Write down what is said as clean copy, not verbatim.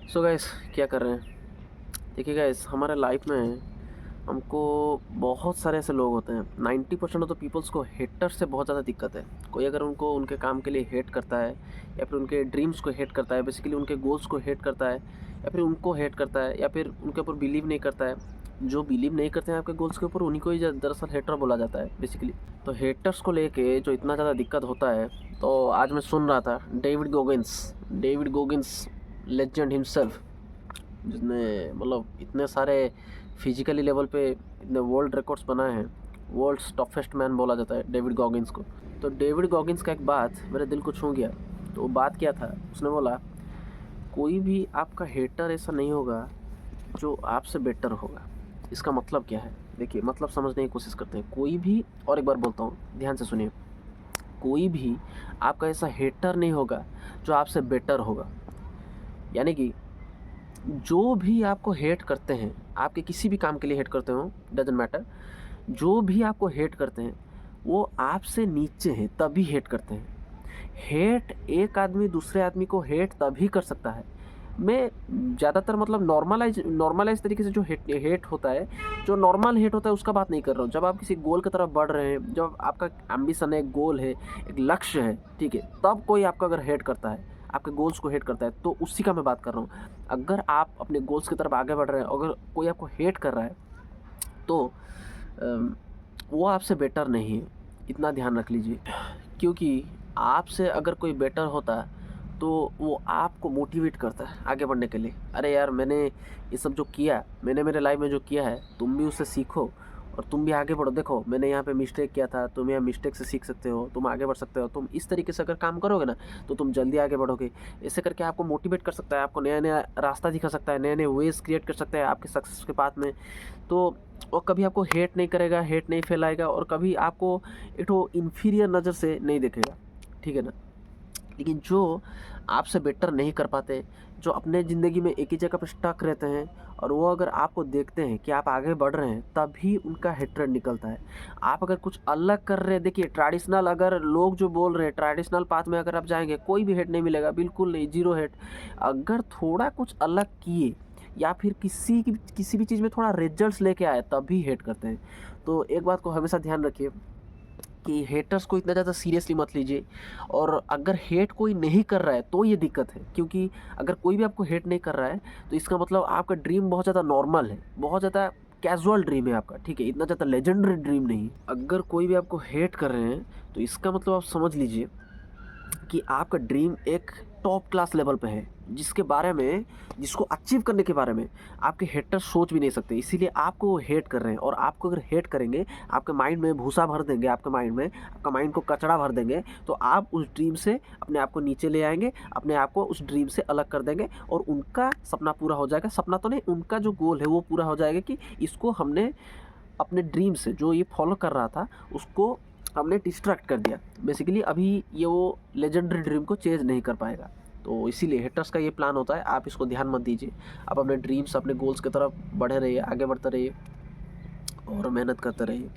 So guys, क्या कर रहे हैं? देखिए गाइस, हमारे लाइफ में हमको बहुत सारे ऐसे लोग होते हैं। 90% ऑफ द पीपल्स को हेटर से बहुत ज़्यादा दिक्कत है। कोई अगर उनको उनके काम के लिए हेट करता है या फिर उनके ड्रीम्स को हेट करता है, बेसिकली उनके गोल्स को हेट करता है, या फिर उनको हेट करता है, या फिर उनके ऊपर बिलीव नहीं करता है। जो बिलीव नहीं करते हैं आपके गोल्स के ऊपर, उन्हीं को ही दरअसल हेटर बोला जाता है बेसिकली। तो हेटर्स को लेके जो इतना ज़्यादा दिक्कत होता है, तो आज मैं सुन रहा था डेविड गोगिंस लेजेंड हिमसेल्फ, जिसने मतलब इतने सारे फिजिकली लेवल पे इतने वर्ल्ड रिकॉर्ड्स बनाए हैं। वर्ल्ड्स टफेस्ट मैन बोला जाता है डेविड गॉगिंस को। तो डेविड गॉगिंस का एक बात मेरे दिल को छू गया। तो वो बात क्या था, उसने बोला, कोई भी आपका हेटर ऐसा नहीं होगा जो आपसे बेटर होगा। इसका मतलब क्या है? देखिए, मतलब समझने की कोशिश करते हैं। कोई भी, और एक बार बोलता हूँ, ध्यान से सुनिए, कोई भी आपका ऐसा हेटर नहीं होगा जो आपसे बेटर होगा। यानी कि जो भी आपको हेट करते हैं, आपके किसी भी काम के लिए हेट करते हो, डजेंट मैटर, जो भी आपको हेट करते हैं वो आपसे नीचे हैं तभी हेट करते हैं। हेट एक आदमी दूसरे आदमी को हेट तभी कर सकता है। मैं ज़्यादातर मतलब नॉर्मलाइज तरीके से जो हेट हेट होता है, जो नॉर्मल हेट होता है, उसका बात नहीं कर रहा हूँ। जब आप किसी गोल की तरफ बढ़ रहे हैं, जब आपका एम्बिशन है, एक गोल है, एक लक्ष्य है, ठीक है, तब कोई आपका अगर हेट करता है, आपके गोल्स को हेट करता है, तो उसी का मैं बात कर रहा हूँ। अगर आप अपने गोल्स की तरफ आगे बढ़ रहे हैं, अगर कोई आपको हेट कर रहा है, तो अम, वो आपसे बेटर नहीं है। इतना ध्यान रख लीजिए। क्योंकि आपसे अगर कोई बेटर होता तो वो आपको मोटिवेट करता है आगे बढ़ने के लिए। अरे यार, मैंने ये सब जो किया, मैंने मेरे लाइफ में जो किया है, तुम भी उससे सीखो और तुम भी आगे बढ़ो। देखो, मैंने यहाँ पे मिस्टेक किया था, तुम यहाँ मिस्टेक से सीख सकते हो, तुम आगे बढ़ सकते हो। तुम इस तरीके से अगर काम करोगे ना, तो तुम जल्दी आगे बढ़ोगे। ऐसे करके आपको मोटिवेट कर सकता है, आपको नया नया रास्ता दिखा सकता है, नए नए वेज क्रिएट कर सकता है आपके सक्सेस के पाथ में। तो वो कभी आपको हेट नहीं करेगा, हेट नहीं फैलाएगा, और कभी आपको एक तो इन्फीरियर नज़र से नहीं देखेगा, ठीक है ना। लेकिन जो आपसे बेटर नहीं कर पाते, जो अपने ज़िंदगी में एक ही जगह पे स्टक रहते हैं, और वो अगर आपको देखते हैं कि आप आगे बढ़ रहे हैं, तभी उनका हेट्रेड निकलता है। आप अगर कुछ अलग कर रहे हैं, देखिए, ट्रेडिशनल अगर लोग जो बोल रहे हैं, ट्रेडिशनल पाथ में अगर आप जाएंगे, कोई भी हेट नहीं मिलेगा, बिल्कुल नहीं, जीरो हेट। अगर थोड़ा कुछ अलग किए, या फिर किसी भी चीज़ में थोड़ा रिजल्ट्स लेके आए, तभी हेट करते हैं। तो एक बात को हमेशा ध्यान रखिए कि हेटर्स को इतना ज़्यादा सीरियसली मत लीजिए। और अगर हेट कोई नहीं कर रहा है तो ये दिक्कत है, क्योंकि अगर कोई भी आपको हेट नहीं कर रहा है, तो इसका मतलब आपका ड्रीम बहुत ज़्यादा नॉर्मल है, बहुत ज़्यादा कैजुअल ड्रीम है आपका, ठीक है, इतना ज़्यादा लेजेंडरी ड्रीम नहीं है। अगर कोई भी आपको हेट कर रहे हैं, तो इसका मतलब आप समझ लीजिए कि आपका ड्रीम एक टॉप क्लास लेवल पे है, जिसके बारे में, जिसको अचीव करने के बारे में आपके हेटर सोच भी नहीं सकते। इसीलिए आपको वो हेट कर रहे हैं। और आपको अगर हेट करेंगे, आपके माइंड में भूसा भर देंगे, आपके माइंड में, आपका माइंड को कचड़ा भर देंगे, तो आप उस ड्रीम से अपने आप को नीचे ले आएंगे, अपने आप को उस ड्रीम से अलग कर देंगे, और उनका सपना पूरा हो जाएगा। सपना तो नहीं, उनका जो गोल है वो पूरा हो जाएगा, कि इसको हमने अपने ड्रीम से, जो ये फॉलो कर रहा था, उसको हमने डिस्ट्रैक्ट कर दिया। बेसिकली अभी ये वो लेजेंडरी ड्रीम को चेंज नहीं कर पाएगा। तो इसीलिए हेटर्स का ये प्लान होता है, आप इसको ध्यान मत दीजिए। आप अपने ड्रीम्स, अपने गोल्स की तरफ बढ़े रहिए, आगे बढ़ते रहिए और मेहनत करते रहिए।